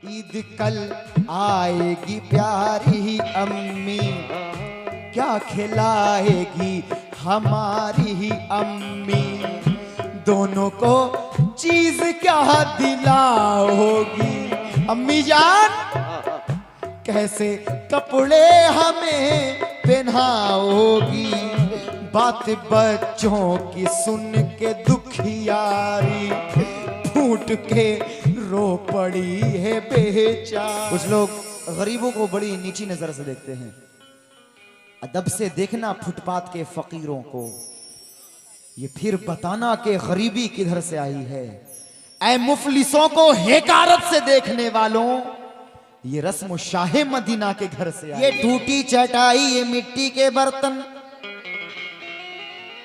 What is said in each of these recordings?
ईद कल आएगी प्यारी अम्मी, क्या खिलाएगी हमारी ही अम्मी, दोनों को चीज क्या दिलाओगी अम्मी जान, कैसे कपड़े हमें पहनाओगी, बात बच्चों की सुन के दुखियारी, फूट के रो पड़ी है बेचारी। कुछ लोग गरीबों को बड़ी नीची नजर से देखते हैं, अदब से देखना फुटपाथ के फकीरों को, ये फिर बताना कि गरीबी किधर से आई है। ऐ मुफलिसों को हेकारत से देखने वालों, ये रस्म शाहे मदीना के घर से आई। ये टूटी चटाई, ये मिट्टी के बर्तन,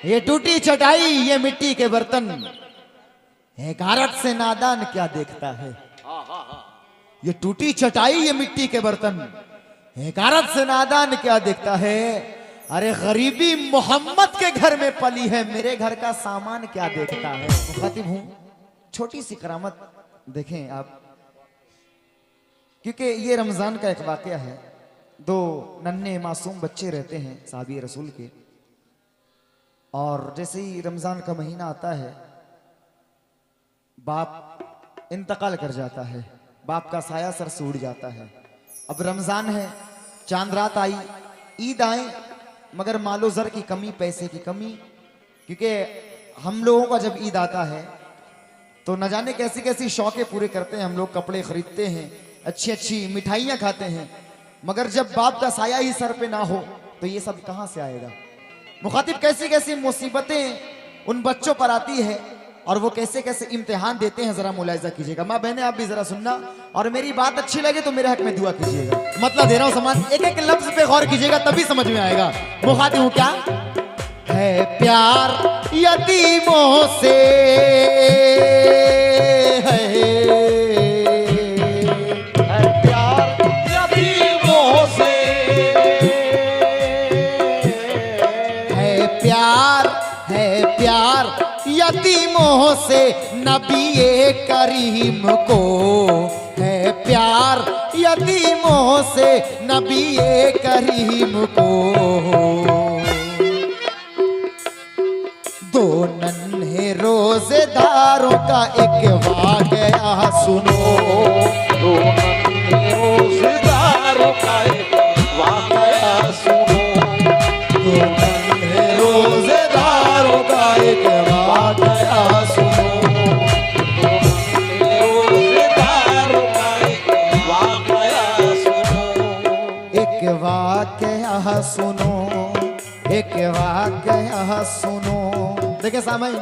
ये टूटी चटाई, ये मिट्टी के बर्तन, हेकारत से नादान क्या देखता है। ये टूटी चटाई, ये मिट्टी के बर्तन, हेकारत से नादान क्या देखता है। अरे गरीबी मोहम्मद के घर में पली है, मेरे घर का सामान क्या देखता है। मुखातिब हूं, छोटी सी करामत देखें आप, क्योंकि ये रमजान का एक वाकया है। दो नन्हे मासूम बच्चे रहते हैं साहबी रसूल के, और जैसे ही रमजान का महीना आता है बाप इंतकाल कर जाता है, बाप का साया सर से उड़ जाता है। अब रमजान है, चांद रात आई, ईद आए, मगर मालो जर की कमी, पैसे की कमी, क्योंकि हम लोगों का जब ईद आता है तो न जाने कैसी कैसी शौकें पूरे करते हैं हम लोग, कपड़े खरीदते हैं, अच्छी अच्छी मिठाइयाँ खाते हैं, मगर जब बाप का साया ही सर पे ना हो तो ये सब कहाँ से आएगा। मुखातिब कैसी कैसी मुसीबतें उन बच्चों पर आती है और वो कैसे कैसे इम्तिहान देते हैं, जरा मुलाहिजा कीजिएगा। माँ बहने आप भी जरा सुनना, और मेरी बात अच्छी लगे तो मेरे हक में दुआ कीजिएगा। मतलब दे रहा हूँ समान, एक एक लफ्ज पे गौर कीजिएगा तभी समझ में आएगा। मुखातिब हूँ, क्या है प्यार यतीमों से, है प्यार यतीमों से, है प्यार यतीमों से, नबी करीम को है प्यार यतीमों से, नबी करीम को। दो नन्हे रोजेदारों का एक वाकया सुनो, दो नन्हे रोजेदारों का एक वाकया सुनो, दो नन्हे रोजेदारों का एक वाकया सुनो, दो नन्हे रोजेदारों का एक वाकया सुनो, एक वाकया सुनो, एक वाकया सुनो। देखिए सामईन,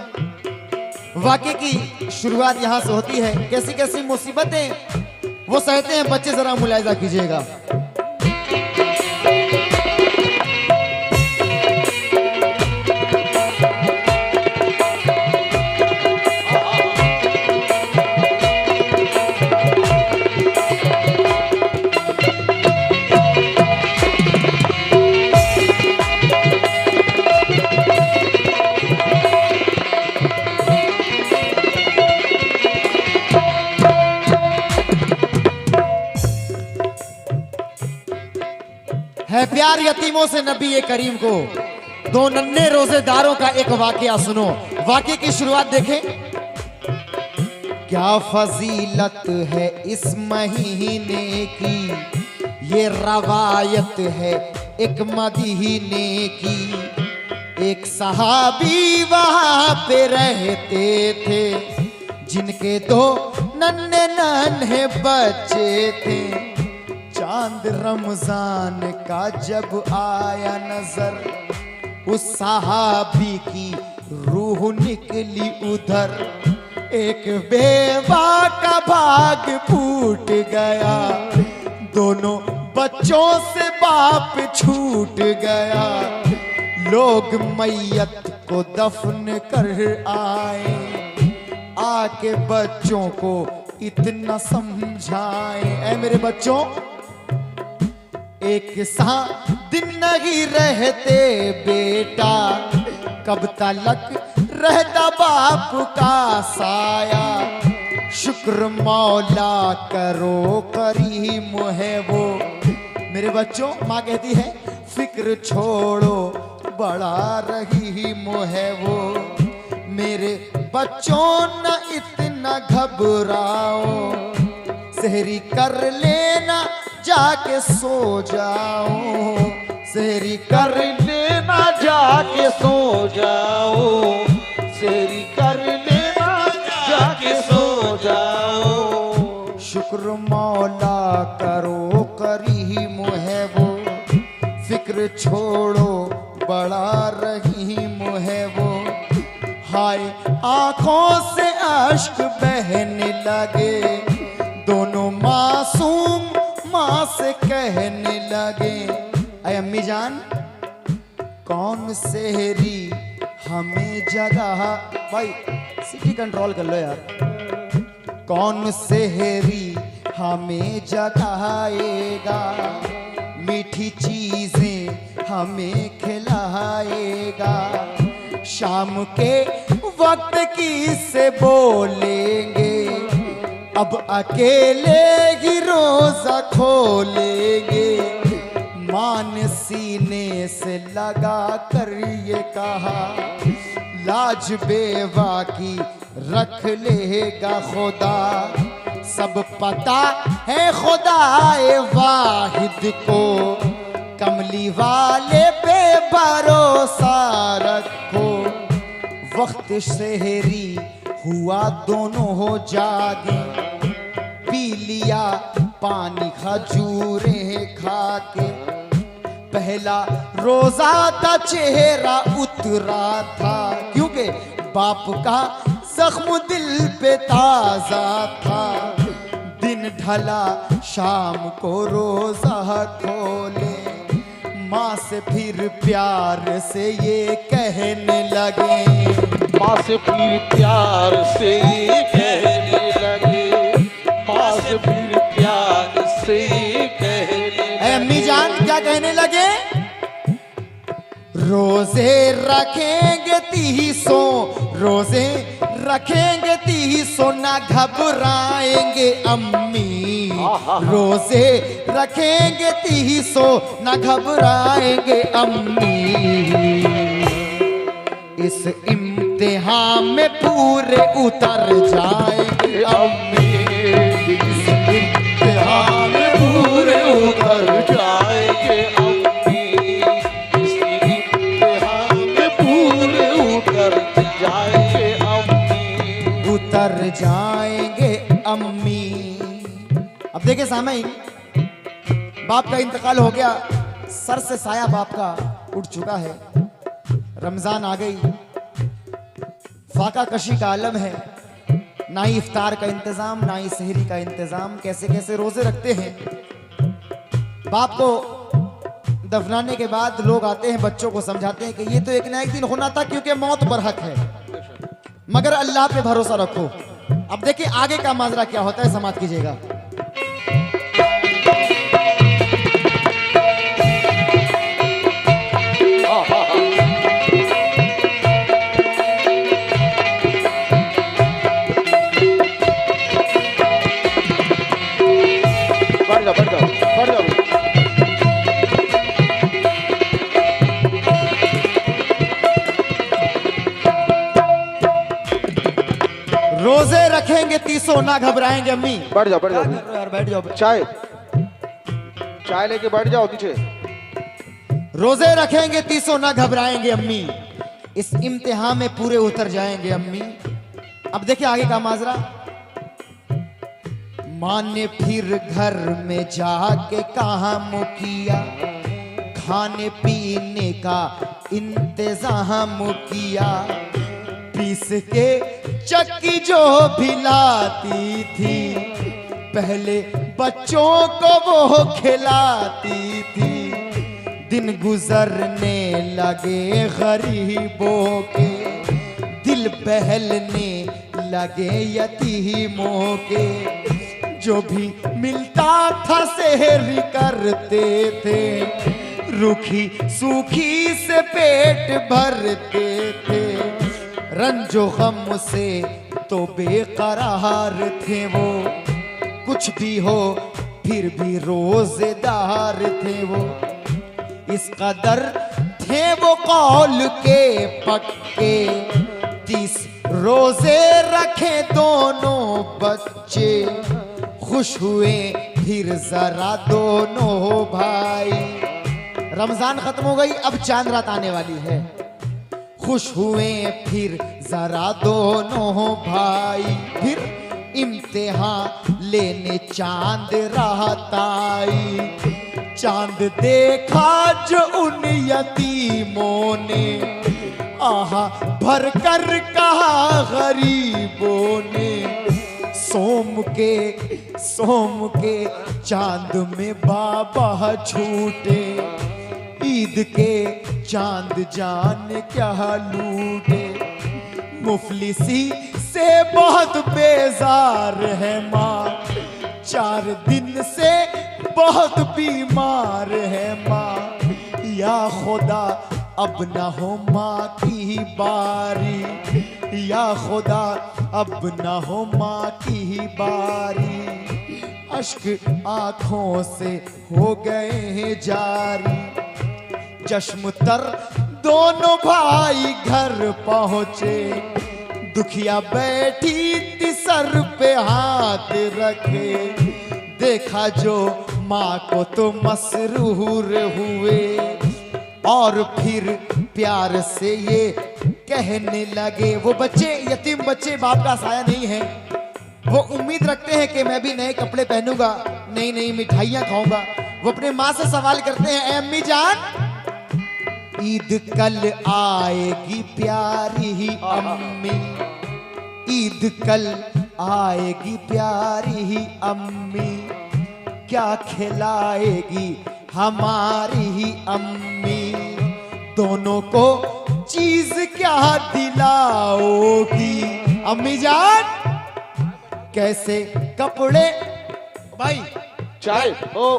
वाकये की शुरुआत यहां से होती है। कैसी कैसी मुसीबतें वो सहते हैं बच्चे, जरा मुलाहिजा कीजिएगा। है प्यार यतीमों से नबी करीम को, दो नन्हे रोजेदारों का एक वाकया सुनो। वाकये की शुरुआत देखें, क्या फजीलत है इस महीने की, ये रवायत है एक मदीने की। एक सहाबी वहां पे रहते थे, जिनके दो नन्हे नन्हे बच्चे थे। चांद रमजान का जब आया नजर, उस सहाबी की रूह निकली उधर। एक बेवा का भाग फूट गया, दोनों बच्चों से बाप छूट गया। लोग मैयत को दफन कर आए, आके बच्चों को इतना समझाए, ऐ मेरे बच्चों एक दिन नहीं रहते बेटा, कब तलक रहता बाप का साया। शुक्र मौला करो करीम है वो। मेरे बच्चों, माँ कहती है फिक्र छोड़ो बड़ा रहीम है वो। मेरे बच्चों न इतना घबराओ, सहरी कर लेना जाके सो जाओ, सहरी कर लेना जाके सो जाओ, सेरी कर लेना जाके सो जाओ। शुक्र मौला करो करीम है वो, फिक्र छोड़ो बड़ा रहीम है वो। हाय आंखों से अश्क बहने लगे, दोनों मासूम माँ से कहने लगे, अय अम्मी जान कौन सेहरी हमें जगह, भाई सिटी कंट्रोल कर लो यार, कौन सेहरी हमें जगाएगा, मीठी चीजें हमें खिलाएगा, शाम के वक्त किससे बोलेंगे, अब अकेले ही रोजा खोलेंगे। माँ ने सीने से लगा कर ये कहा, लाज बेवा की रख लेगा खुदा, सब पता है खुदाए वाहिद को, कमली वाले पे भरोसा रखो। वक्त सेहरी हुआ दोनों हो जागे, पी लिया पानी खजूरे खा के, पहला रोजा का चेहरा उतरा था, क्योंकि बाप का जख्म दिल पे ताजा था। दिन ढला शाम को रोजा खोले, माँ से फिर प्यार से ये कहने लगे, माँ से फिर प्यार से कहने लगे, माँ से फिर प्यार से कहने लगे। अम्मी जान क्या कहने लगे, रोजे रखेंगे 300, रोजे रखेंगे 300, ना घबराएंगे अम्मी, रोजे रखेंगे 300, ना घबराएंगे अम्मी, इस इम्तिहान में पूरे उतर जाएंगे अम्मी, इस इम्तिहान में पूरे उतर जाएंगे अम्मी, इस इम्तिहान में पूरे उतर जाएंगे अम्मी, उतर जाएंगे अम्मी। अब देखिए सामईन, बाप का इंतकाल हो गया, सर से साया बाप का उठ चुका है, रमजान आ गई, फाका कशी का आलम है, ना ही इफ्तार का इंतजाम ना ही सहरी का इंतजाम, कैसे कैसे रोजे रखते हैं। बाप को दफनाने के बाद लोग आते हैं, बच्चों को समझाते हैं कि ये तो एक ना एक दिन होना था, क्योंकि मौत बरहक है, मगर अल्लाह पे भरोसा रखो। अब देखिए आगे का माजरा क्या होता है, समाप्त कीजिएगा। बढ़ जाओ। रोजे रखेंगे 300, ना घबराएंगे अम्मी। बढ़ जाओ यार, बैठ जाओ। चाय लेके बैठ जाओ पीछे। रोजे रखेंगे 300, ना घबराएंगे अम्मी, इस इम्तिहान में पूरे उतर जाएंगे अम्मी। अब देखिए आगे का माजरा। माँ ने फिर घर में जाके काम किया, खाने पीने का इंतजाम किया, पीस के चक्की जो भिलाती थी, पहले बच्चों को वो खिलाती थी। दिन गुजरने लगे गरीबों के, दिल बहलने लगे यतीमों के, जो भी मिलता था सहरी करते थे, रूखी सूखी से पेट भरते थे, रंजो गम से तो बेकरार थे वो, कुछ भी हो फिर भी रोजेदार थे वो। इस कदर थे वो कौल के पक्के, 30 रोजे रखे दोनों बच्चे। खुश हुए फिर जरा दोनों भाई। रमजान खत्म हो गई, अब चांद रात आने वाली है। खुश हुए फिर जरा दोनों भाई, फिर इम्तिहान लेने चांद रात आई। चांद देखा जो उन यतीमों ने, आहा भर कर कहा गरीबों ने। सोम के चांद में बाबा छूटे, ईद के चांद जान क्या लूटे। मुफलिसी से बहुत बेजार है माँ, 4 दिन से बहुत बीमार है माँ। या खुदा अब न हो माँ की बारी, या खुदा अब न हो माँ की बारी। अश्क आंखों से हो गए हैं जारी। चश्म तर दोनों भाई घर पहुंचे, दुखिया बैठी थी सर पे हाथ रखे। देखा जो माँ को तो मसरूर हुए, और फिर प्यार से ये कहने लगे। वो बच्चे, यतीम बच्चे, बाप का साया नहीं है। वो उम्मीद रखते हैं कि मैं भी नए कपड़े पहनूंगा, नई नई मिठाइयाँ खाऊंगा। वो अपने माँ से सवाल करते हैं, अम्मी जान ईद कल आएगी प्यारी ही अम्मी, ईद कल आएगी प्यारी ही अम्मी। क्या खिलाएगी हमारी ही अम्मी, दोनों को चीज क्या दिलाओगी। अम्मी जान कैसे कपड़े, भाई चाय ओ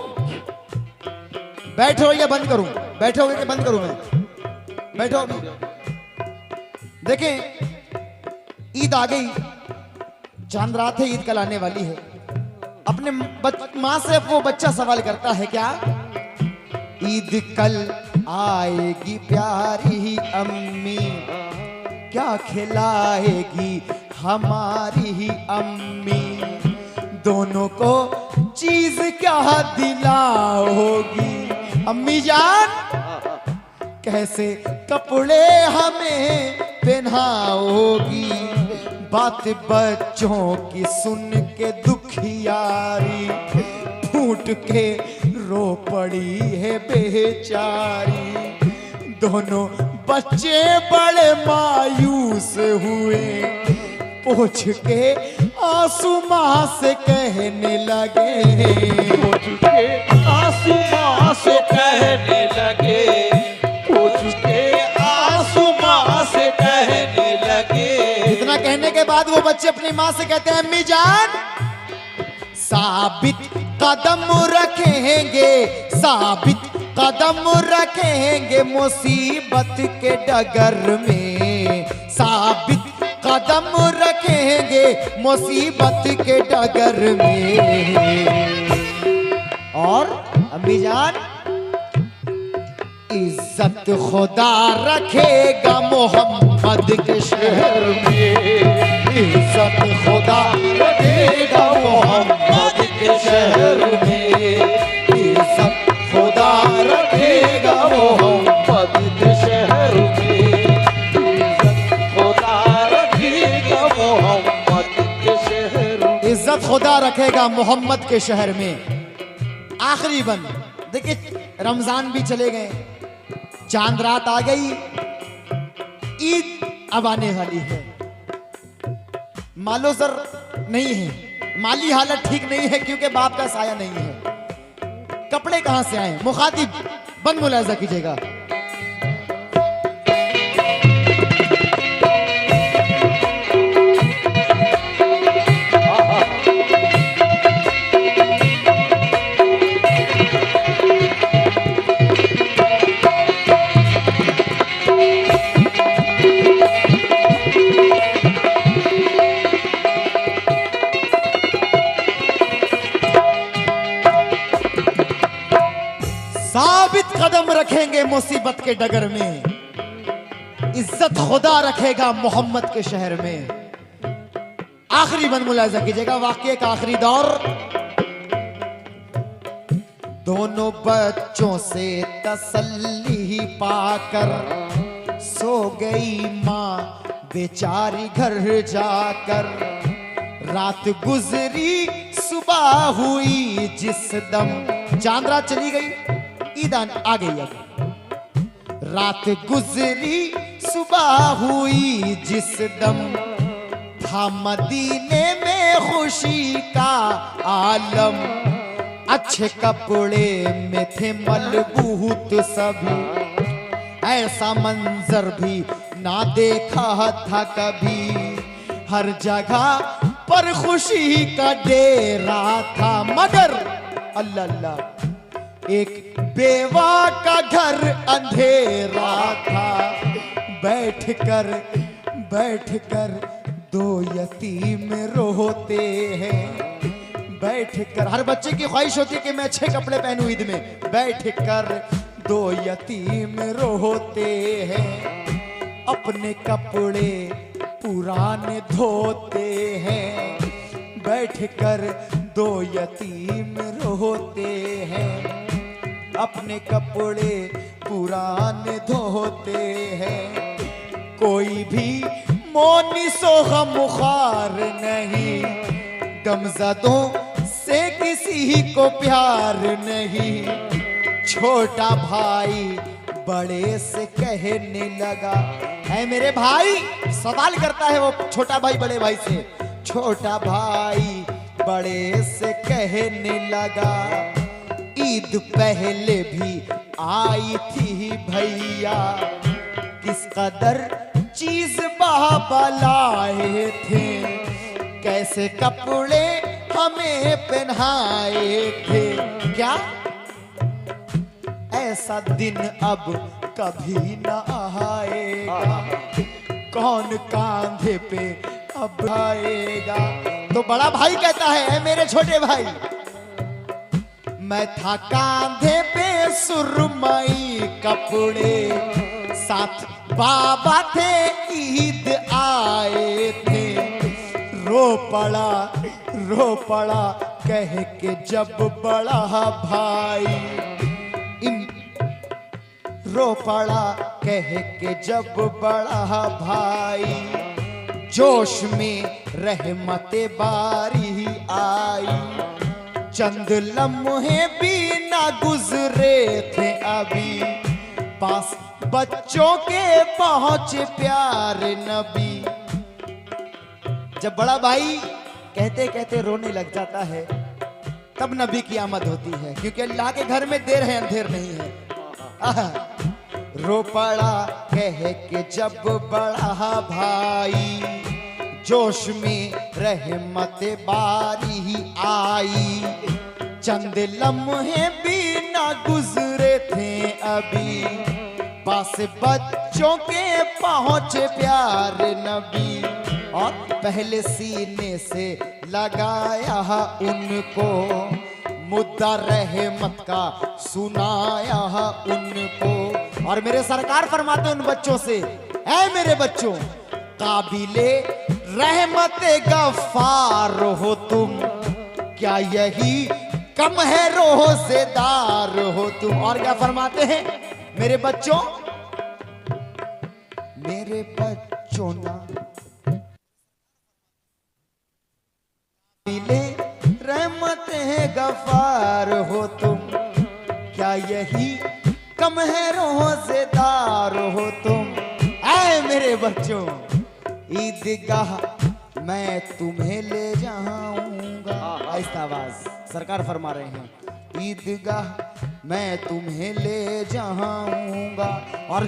बैठो या बंद करूं, बैठोगे कि बंद करूं मैं? बैठो। देखें ईद आ गई, चांद रात है, ईद कल आने वाली है। अपने माँ से वो बच्चा सवाल करता है, क्या ईद कल आएगी प्यारी ही अम्मी, क्या खिलाएगी हमारी ही अम्मी। दोनों को चीज क्या दिलाओगी। अम्मी जान कैसे कपड़े हमें पहनाओगी। बात बच्चों की सुन के दुखियारी, फूट के रो पड़ी है बेचारी। दोनों बच्चे बड़े मायूस हुए, पूछ के आंसू माँ से कहने लगे, पूछ के आंसू माँ से कहने लगे, पूछ के आंसू माँ से कहने लगे। इतना कहने के बाद वो बच्चे अपनी माँ से कहते हैं, अम्मी जान साबित कदम रखेंगे, साबित कदम रखेंगे मुसीबत के डगर में, साबित कदम रखेंगे मुसीबत के डगर में। और अम्मी जान इज्जत खुदा रखेगा मोहम्मद के शहर में, इज्जत खुदा रखेगा मोहम्मद के शहर में, इज्जत खुदा रखेगा मोहम्मद के शहर में, इज्जत खुदा रखेगा मोहम्मद के शहर में। इज्जत खुदा रखेगा मोहम्मद के शहर में। आखिरी बंद देखिए, रमजान भी चले गए, चांद रात आ गई, ईद अब आने वाली है। मालो सर नहीं है, माली हालत ठीक नहीं है क्योंकि बाप का साया नहीं है। कपड़े कहां से आए? मुखातिब बंद मुलाजा कीजिएगा। साबित कदम रखेंगे मुसीबत के डगर में, इज्जत खुदा रखेगा मोहम्मद के शहर में। आखिरी बंद मुलाजा कीजिएगा, वाकये का आखिरी दौर। दोनों बच्चों से तसल्ली पाकर सो गई माँ बेचारी घर जाकर। रात गुजरी सुबह हुई जिस दम, चांद रात चली गई, ईद आ गई अब। रात गुजरी सुबह हुई जिस दम, था मदीने में खुशी का आलम। अच्छे कपड़े में थे मलबूत सभी, ऐसा मंजर भी ना देखा था कभी। हर जगह पर खुशी का डेरा था, मगर अल्लाह अल्लाह एक बेवा का घर अंधेरा था। बैठकर दो यतीम रोते हैं। बैठकर, हर बच्चे की ख्वाहिश होती है कि मैं अच्छे कपड़े पहनूं ईद में। बैठकर दो यतीम रोते हैं, अपने कपड़े पुराने धोते हैं। बैठकर दो यतीम रोते हैं, अपने कपड़े पुराने धोते हैं। कोई भी मोनिसो गमख्वार नहीं, गमज़दों से किसी को प्यार नहीं। छोटा भाई बड़े से कहने लगा, है मेरे भाई, सवाल करता है वो छोटा भाई बड़े भाई से। छोटा भाई बड़े से कहने लगा, ईद पहले भी आई थी भैया, किस कदर चीज बाबा लाए थे, कैसे कपड़े हमें पहनाए थे। क्या ऐसा दिन अब कभी न आएगा, कौन कांधे पे अब आएगा। तो बड़ा भाई कहता है, मेरे छोटे भाई, मैं था कांधे पे सुरमई कपड़े, साथ बाबा थे ईद आए थे। रो पड़ा कह के जब बड़ा भाई, रो पड़ा कह के जब बड़ा भाई। जोश में रहमते बारी आई, चंद लम्हे भी ना गुजरे थे अभी, पास बच्चों के पहुंचे प्यारे नबी। जब बड़ा भाई कहते कहते रोने लग जाता है, तब नबी की आमद होती है, क्योंकि अल्लाह के घर में देर है अंधेर नहीं है। रो पड़ा कह के जब बड़ा भाई, जोश में रहमत बारी आई, चंद लम्हे भी ना गुजरे थे अभी, पास बच्चों के पहुंचे प्यारे नबी। और पहले सीने से लगाया उनको, मुद्दा रहमत का सुनाया उनको। और मेरे सरकार फरमाते उन बच्चों से, ऐ मेरे बच्चों, काबिले रहमत गफ्फार हो तुम, क्या यही कम है रोज़ेदार हो तुम। और क्या फरमाते हैं, मेरे बच्चों ना काबिले रहमत गफ्फार हो तुम, क्या यही कम है रोज़ेदार हो तुम। ऐ मेरे बच्चों, ईदगाह मैं तुम्हें ले जाऊंगा। आहिस्ता आवाज, सरकार फरमा रहे हैं, ईदगाह मैं तुम्हें ले जाऊंगा। और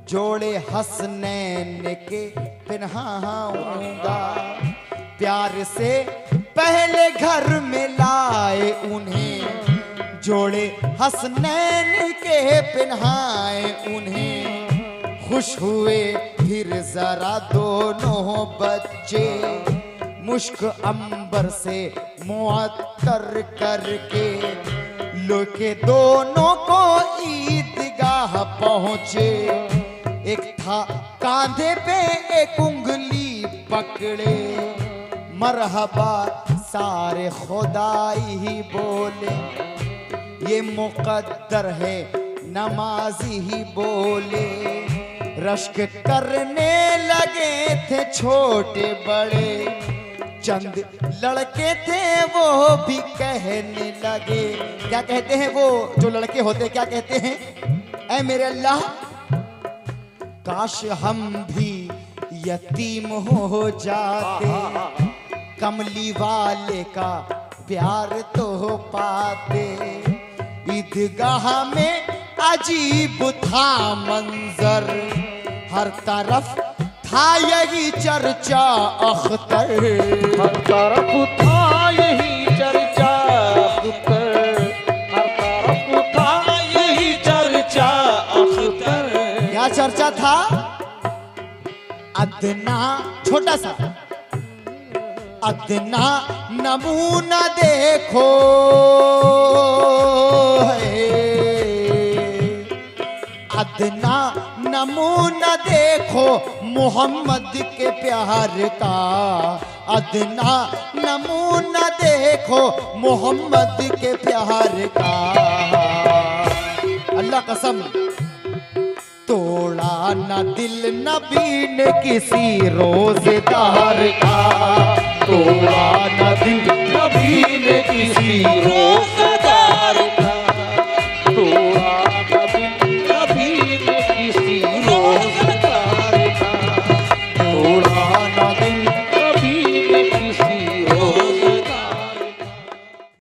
जोड़े हसनैन के पहनाऊंगा, प्यार से पहले घर में लाए उन्हें, जोड़े हसनैन के पहनाए उन्हें। खुश हुए फिर जरा दोनों बच्चे, मुश्क अंबर से मुअत्तर करके लेके दोनों को ईदगाह पहुंचे। एक था कांधे पे एक उंगली पकड़े, मरहबा सारे खुदाई ही बोले, ये मुकद्दर है नमाजी ही बोले। रश्क करने लगे थे छोटे बड़े, चंद लड़के थे वो भी कहने लगे। क्या कहते हैं वो जो लड़के होते, क्या कहते हैं? ऐ मेरे अल्लाह, काश हम भी यतीम हो जाते, कमली वाले का प्यार तो पाते। ईदगाह में अजीब था मंजर, हर तरफ था यही चर्चा अख्तर। हर तरफ था यही चर्चा अख्तर, हर तरफ था यही चर्चा अख्तर। क्या चर्चा था? अदना, छोटा सा अदना नमूना देखो, अदना नमूना देखो मोहम्मद के प्यार का, अदना नमूना देखो मोहम्मद के प्यार का। अल्लाह कसम, तोड़ा न दिल नबी ने किसी रोजेदार का, तोड़ा न दिल नबी ने किसी